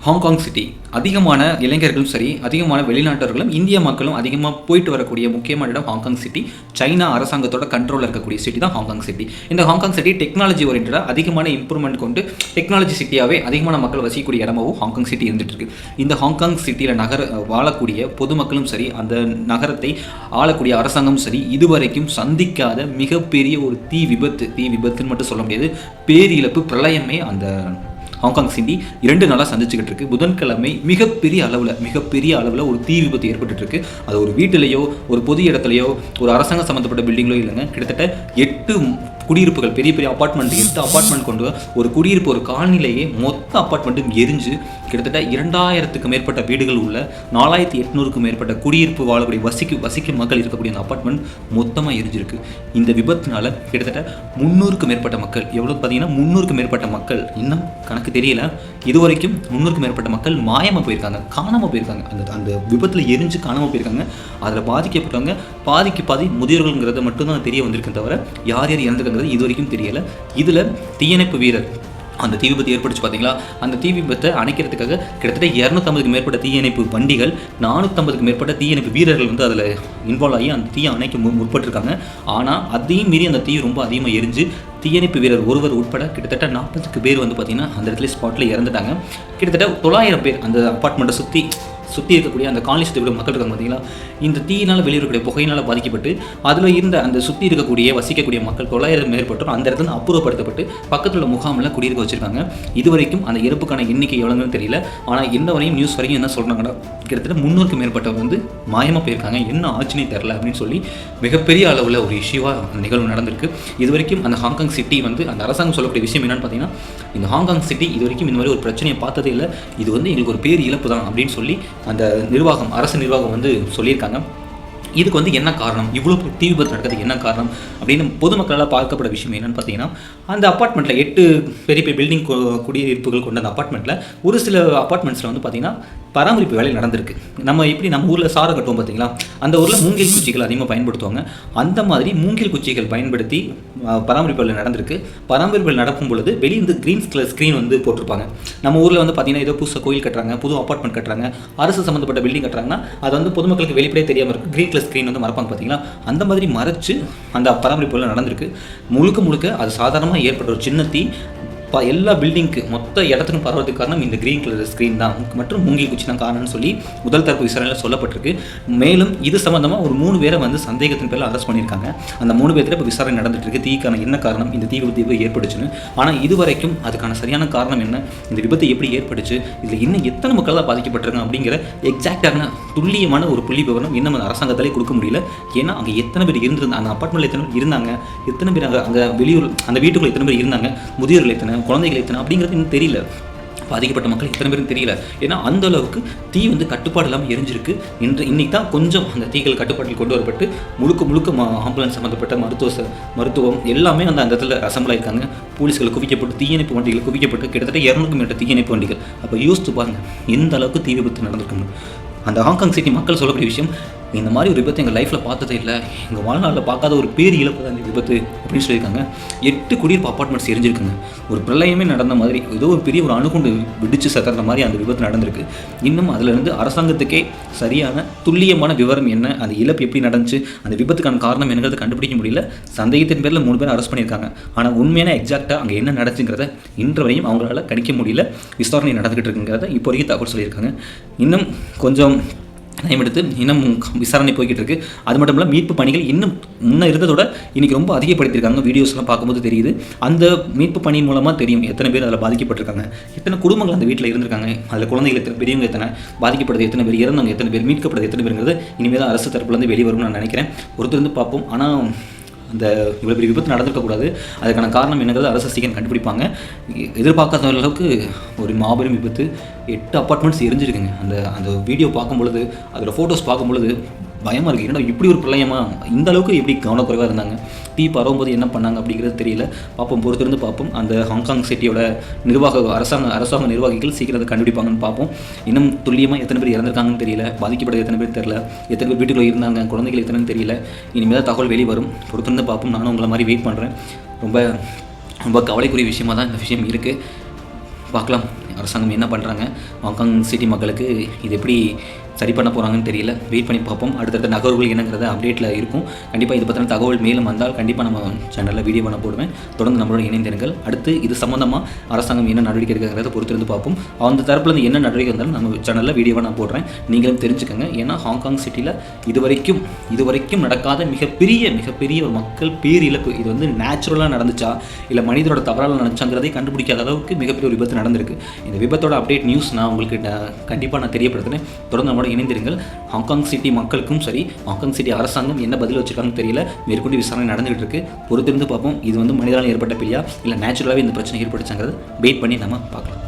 Hong Kong city அதிகமான இளைஞர்களும் சரி, அதிகமான வெளிநாட்டவர்களும், இந்திய மக்களும் அதிகமாக போயிட்டு வரக்கூடிய முக்கியமான இடம் ஹாங்காங் சிட்டி. சைனா அரசாங்கத்தோட கண்ட்ரோலில் இருக்கக்கூடிய சிட்டி தான் ஹாங்காங் சிட்டி. இந்த ஹாங்காங் சிட்டி டெக்னாலஜி ஓரியன்டாக அதிகமான இம்ப்ரூவ்மெண்ட் கொண்டு டெக்னாலஜி சிட்டியாகவே அதிகமான மக்கள் வசிக்கக்கூடிய இடமாகவும் ஹாங்காங் சிட்டி இருந்துட்டு இருக்கு. இந்த ஹாங்காங் சிட்டியில் வாழக்கூடிய பொதுமக்களும் சரி, அந்த நகரத்தை ஆளக்கூடிய அரசாங்கமும் சரி, இதுவரைக்கும் சந்திக்காத மிகப்பெரிய ஒரு தீ விபத்துன்னு மட்டும் சொல்ல முடியாது, பேரிழப்பு பிரளயமே அந்த ஹாங்காங் சிட்டி 2 நாளாக சந்திச்சுக்கிட்டு இருக்கு. புதன்கிழமை மிகப்பெரிய அளவில் ஒரு தீ விபத்து ஏற்பட்டு இருக்கு. அது ஒரு வீட்டிலையோ, ஒரு பொது இடத்துலையோ, ஒரு அரசாங்க சம்மந்தப்பட்ட பில்டிங்லோ இல்லைங்க. கிட்டத்தட்ட 8 குடியிருப்புகள், பெரிய அப்பார்ட்மெண்ட், 8 அப்பார்ட்மெண்ட் கொண்டு ஒரு குடியிருப்பு, ஒரு காலனிலேயே மொத்த அப்பார்ட்மெண்ட்டும் எரிஞ்சு கிட்டத்தட்ட 2000க்கும் மேற்பட்ட வீடுகள் உள்ள 4800க்கும் மேற்பட்ட குடியிருப்பு வாழக்கூடிய வசிக்கும் மக்கள் இருக்கக்கூடிய அந்த அப்பார்ட்மெண்ட் மொத்தமாக எரிஞ்சிருக்கு. இந்த விபத்தினால கிட்டத்தட்ட 300க்கும் மேற்பட்ட மக்கள், எவ்வளோ பார்த்தீங்கன்னா 300க்கும் மேற்பட்ட மக்கள், இன்னும் கணக்கு தெரியல, இதுவரைக்கும் 300க்கும் மேற்பட்ட மக்கள் காணாமல் போயிருக்காங்க. அந்த விபத்தில் எரிஞ்சு காணாமல் போயிருக்காங்க. அதில் பாதிக்கப்பட்டவங்க பாதி முதியோர்கள்ங்கிறத மட்டும்தான் தெரிய வந்திருக்கேன் தவிர யார் இறந்துருக்காங்க இது வரைக்கும் தெரியல. இதில் தீயணைப்பு வீரர், அந்த தீ விபத்து ஏற்படுச்சு பார்த்தீங்களா, அந்த தீ விபத்தை அணைக்கிறதுக்காக கிட்டத்தட்ட 250க்கும் மேற்பட்ட தீயணைப்பு வண்டிகள், 450க்கும் மேற்பட்ட தீயணைப்பு வீரர்கள் வந்து அதில் இன்வால்வ் ஆகி அந்த தீயை அணைக்க முற்பட்டிருக்காங்க. ஆனால் அதையும் மீறி அந்த தீ ரொம்ப அதிகமாக எரிஞ்சு தீயணைப்பு வீரர் ஒருவர் உட்பட கிட்டத்தட்ட 40 பேர் வந்து பார்த்திங்கன்னா அந்த இடத்துல ஸ்பாட்டில் இறந்துட்டாங்க. கிட்டத்தட்ட 900 பேர் அந்த அப்பார்ட்மெண்ட்டை சுற்றி இருக்கக்கூடிய அந்த காலனி சுற்றி மக்கள் இருக்காங்க பார்த்தீங்களா, இந்த தீயினால் வெளியிடக்கூடிய புகையினால் பாதிக்கப்பட்டு அதில் இருந்த அந்த சுற்றி வசிக்கக்கூடிய மக்கள் 900 மேற்பட்டோர் அந்த இடத்துல அப்புறப்படுத்தப்பட்டு பக்கத்தில் உள்ள முகாமில் குடியிருக்க வச்சுருக்காங்க. இதுவரைக்கும் அந்த இறப்புக்கான எண்ணிக்கை எவ்வளோன்னு தெரியல. ஆனால் இன்ன வரையும் நியூஸ் வரைக்கும் என்ன சொல்கிறாங்கன்னா, கிட்டத்தட்ட 300க்கும் மேற்பட்டவங்க வந்து மாயமாக போயிருக்காங்க, என்ன ஆச்சுன்னே தெரில அப்படின்னு சொல்லி மிகப்பெரிய அளவில் ஒரு இஷ்யூவாக அந்த நிகழ்வு நடந்திருக்கு. இது வரைக்கும் அந்த ஹாங்காங் சிட்டி வந்து அந்த அரசாங்கம் சொல்லக்கூடிய விஷயம் என்னென்னு பார்த்தீங்கன்னா, இந்த ஹாங்காங் சிட்டி இது வரைக்கும் இந்த மாதிரி ஒரு பிரச்சனையை பார்த்ததே இல்லை, இது வந்து எங்களுக்கு ஒரு பேர் இழப்பு தான் அப்படின்னு சொல்லி அந்த அரசு நிர்வாகம் வந்து சொல்லியிருக்காங்க. இதுக்கு வந்து என்ன காரணம், இவ்வளோ தீ விபத்து நடக்கிறதுக்கு என்ன காரணம் அப்படின்னு பொதுமக்களால் பார்க்கப்பட விஷயம் என்னென்னு பார்த்தீங்கன்னா, அந்த அப்பார்ட்மெண்ட்டில் 8 பெரிய பில்டிங் குடியிருப்புகள் கொண்ட அந்த அப்பார்ட்மெண்ட்டில் ஒரு சில அப்பார்ட்மெண்ட்ஸில் வந்து பார்த்திங்கன்னா பராமரிப்பு வேலை நடந்திருக்கு. நம்ம ஊரில் சாரம் கட்டுவோம் பார்த்தீங்களா, அந்த ஊரில் மூங்கில் குச்சிகள் அதிகமாக பயன்படுத்துவாங்க. அந்த மாதிரி மூங்கில் குச்சிகள் பயன்படுத்தி பராமரிப்பு வேலை நடந்திருக்கு. பராமரிப்பு வேலை நடக்கும் பொழுது வெளியே வந்து க்ரீன் கலர் ஸ்க்ரீன் வந்து போட்டிருப்பாங்க. நம்ம ஊரில் வந்து பார்த்திங்கன்னா ஏதோ புதுசாக கோயில் கட்டுறாங்க, புது அப்பார்ட்மெண்ட் கட்டுறாங்க, அரசு சம்மந்தப்பட்ட பில்டிங் கட்டுறாங்கன்னா அது வந்து பொதுமக்களுக்கு வெளிப்படையே தெரியாமல் இருக்குது, க்ரீன் கலர் ஸ்க்ரீன் வந்து மறைப்பாங்க பார்த்தீங்களா, அந்த மாதிரி மறைச்சு அந்த பராமரிப்பு வேலை நடந்திருக்கு. முழுக்க அது சாதாரணமாக ஏற்பட்ட ஒரு சின்ன தீ எல்லா பில்டிங்க்கு மொத்த இடத்துக்கும் பரவதுக்கு காரணம் இந்த கிரீன் கலர் ஸ்க்ரீன் தான் மற்றும் மூங்கில் குச்சி தான் காரணம்னு சொல்லி முதல் தரப்பு விசாரணையில் சொல்லப்பட்டிருக்கு. மேலும் இது சம்மந்தமாக ஒரு 3 பேரை வந்து சந்தேகத்தின் பேரில் அரெஸ்ட் பண்ணியிருக்காங்க. அந்த 3 பேர்த்தில் இப்போ விசாரணை நடந்துட்டு இருக்கு. தீக்கான என்ன காரணம், இந்த தீ விபத்து ஏற்படுச்சுன்னு. ஆனால் இதுவரைக்கும் அதுக்கான சரியான காரணம் என்ன, இந்த விபத்து எப்படி ஏற்படுச்சு, இதில் இன்னும் எத்தனை மக்கள் தான் பாதிக்கப்பட்டிருக்காங்க அப்படிங்கிற எக்ஸாக்டான துல்லியமான ஒரு புள்ளி விவரம் இன்னும் அந்த அரசாங்கத்தாலே கொடுக்க முடியல. ஏன்னா அங்கே எத்தனை பேர் இருந்திருந்தாங்க, அந்த அப்பார்ட்மெண்ட்டில் எத்தனை பேர் இருந்தாங்க, எத்தனை பேர் அங்கே வெளியூர் அந்த வீட்டுக்குள்ள எத்தனை பேர் இருந்தாங்க, முதியோர்கள் எத்தனை, குழந்தைகள் எத்தனை அப்படிங்கிறது இன்னும் தெரியல. பாதிக்கப்பட்ட மக்கள் எத்தனை பேரும் தெரியல. ஏன்னா அந்த அளவுக்கு தீ வந்து கட்டுப்பாடு இல்லாமல் எரிஞ்சிருக்கு. இன்னைக்கு தான் கொஞ்சம் அந்த தீகள் கட்டுப்பாட்டில் கொண்டு வரப்பட்டு முழுக்க ஆம்புலன்ஸ் சம்மந்தப்பட்ட மருத்துவம் எல்லாமே அந்த இடத்துல அசம்பிள் ஆயிருக்காங்க. போலீஸ்களை குவிக்கப்பட்டு, தீயணைப்பு வண்டிகள் குவிக்கப்பட்டு கிட்டத்தட்ட 200க்கும் மேற்பட்ட தீயணைப்பு வண்டிகள். அப்போ யோசித்து பாருங்கள் எந்த அளவுக்கு தீ விபத்து நடந்திருக்குன்னு. அந்த ஹாங்காங் சிட்டி மக்கள் சொல்லக்கூடிய விஷயம், இந்த மாதிரி ஒரு விபத்து எங்கள் லைஃப்பில் பார்த்ததே இல்லை, எங்கள் வாழ்நாளில் பார்க்காத ஒரு பேர் இழப்பு தான் இந்த விபத்து அப்படின்னு சொல்லியிருக்காங்க. 8 குடியிருப்பு அப்பார்ட்மெண்ட்ஸ் எரிஞ்சிருக்குங்க. ஒரு பிரளயமே நடந்த மாதிரி, ஏதோ ஒரு பெரிய ஒரு அணுகுண்டு விடிச்சு சத்துற மாதிரி அந்த விபத்து நடந்திருக்கு. இன்னும் அதிலிருந்து அரசாங்கத்துக்கே சரியான துல்லியமான விவரம் என்ன, அந்த இழப்பு எப்படி நடந்துச்சு, அந்த விபத்துக்கான காரணம் என்னங்கிறத கண்டுபிடிக்க முடியல. சந்தேகத்தின் பேரில் 3 பேர் அரெஸ்ட் பண்ணியிருக்காங்க. ஆனால் உண்மையான எக்ஸாக்டாக அங்கே என்ன நடந்துங்கிறத இன்று வரையும் அவங்களால கணிக்க முடியல. விசாரணை நடந்துகிட்டு இருக்குங்கிறத இப்போ வரைக்கும் தகவல் சொல்லியிருக்காங்க. இன்னும் கொஞ்சம் டைம் எடுத்து இன்னும் விசாரணை போய்கிட்டு இருக்கு. அது மட்டும் இல்லை, மீட்பு பணிகள் இன்னும் முன்னே இருந்ததோட இன்றைக்கி ரொம்ப அதிகப்படுத்தியிருக்காங்க. வீடியோஸ்லாம் பார்க்கும்போது தெரியுது. அந்த மீட்பு பணி மூலமாக தெரியும் எத்தனை பேர் அதில் பாதிக்கப்பட்டிருக்காங்க, எத்தனை குடும்பங்கள் அந்த வீட்டில் இருந்திருக்காங்க, அதில் குழந்தைகள் எத்தனை, பெரியவங்க எத்தனை, பாதிக்கப்படுறது எத்தனை பேர், இறந்தவங்க எத்தனை பேர், மீட்கப்படுறது எத்தனை பேருங்கிறது இனிமேல் தான் அரசு தரப்புலேருந்து வெளிவரும்னு நான் நினைக்கிறேன். ஒருத்தர் பார்ப்போம். ஆனால் அந்த இவ்வளோ பெரிய விபத்து நடந்திருக்கக்கூடாது. அதுக்கான காரணம் என்னங்கிறது அரசு சீக்கிரம் கண்டுபிடிப்பாங்க. எதிர்பார்க்காத அளவுக்கு ஒரு மாபெரும் விபத்து, 8 அப்பார்ட்மெண்ட்ஸ் எரிஞ்சிருக்குங்க. அந்த வீடியோ பார்க்கும்பொழுது, அதோட ஃபோட்டோஸ் பார்க்கும்பொழுது பயமாக இருக்குது. ஏன்னா இப்படி ஒரு பிரளயமாக இந்த அளவுக்கு எப்படி கவனக்குறைவாக இருந்தாங்க, தீ பரவும்போது என்ன பண்ணாங்க அப்படிங்கிறது தெரியல. பொறுத்திருந்து பார்ப்போம். அந்த ஹாங்காங் சிட்டியோட அரசாங்க நிர்வாகிகள் சீக்கிரம் அதை கண்டுபிடிப்பாங்கன்னு பார்ப்போம். இன்னும் துல்லியமாக எத்தனை பேர் இறந்துருக்காங்கன்னு தெரியல, பாதிக்கப்பட்டது எத்தனை பேர் தெரியல, எத்தனை பேர் வீட்டுக்குள்ளே இருந்தாங்க, குழந்தைகள் எத்தனைன்னு தெரியல. இனிமேல் தான் தகவல் வெளிவரும். பொறுத்திருந்து பார்ப்போம். நானும் உங்களை மாதிரி வெயிட் பண்ணுறேன். ரொம்ப கவலைக்குரிய விஷயமாக தான் இந்த விஷயம் இருக்குது. பார்க்கலாம் அரசாங்கம் என்ன பண்ணுறாங்க, ஹாங்காங் சிட்டி மக்களுக்கு இது எப்படி சரி பண்ண போகிறாங்கன்னு தெரியல. வெயிட் பண்ணி பார்ப்போம். அடுத்தடுத்த நகர்வுகள் என்னங்கிறத அப்டேட்டில் இருக்கும். கண்டிப்பாக இது பற்றின தகவல் மேலும் வந்தால் கண்டிப்பாக நம்ம சேனலில் வீடியோ பண்ண போடுவேன். தொடர்ந்து நம்மளோட இணைந்திருங்கள். அடுத்து இது சம்மந்தமாக அரசாங்கம் என்ன நடவடிக்கை எடுக்கிறத பொறுத்திருந்து பார்ப்போம். அந்த தரப்புலேருந்து என்ன நடவடிக்கை வந்தாலும் நம்ம சேனலில் வீடியோவாக நான் போடுறேன். நீங்களும் தெரிஞ்சுக்கோங்க. ஏன்னா ஹாங்காங் சிட்டியில் இதுவரைக்கும் நடக்காத மிகப்பெரிய ஒரு மக்கள் பேரிழப்பு. இது வந்து நேச்சுரலாக நடந்துச்சா இல்லை மனிதரோட தவறால் நடந்துச்சாங்கிறதை கண்டுபிடிக்காத அளவுக்கு மிகப்பெரிய ஒரு விபத்து நடந்திருக்கு. இந்த விபத்தோட அப்டேட் நியூஸ் நான் உங்களுக்கு கண்டிப்பாக நான் தெரியப்படுத்துகிறேன். தொடர்ந்து நம்மளோட இணைந்திருங்கள். ஹாங்காங் சிட்டி மக்களுக்கும் சரி, ஹாங்காங் சிட்டி அரசாங்கம் என்ன பதில் வச்சிருக்காங்கன்னு தெரியல. மேற்கொண்டு விசாரணை நடந்துகிட்டு இருக்கு. பொறுத்திருந்து பார்ப்போம். இது வந்து மனிதனால் ஏற்பட்ட பிழையா இல்லை நேச்சுரலாகவே இந்த பிரச்சனை ஏற்பட்டுச்சாங்கிறது வெயிட் பண்ணி நம்ம பார்க்கலாம்.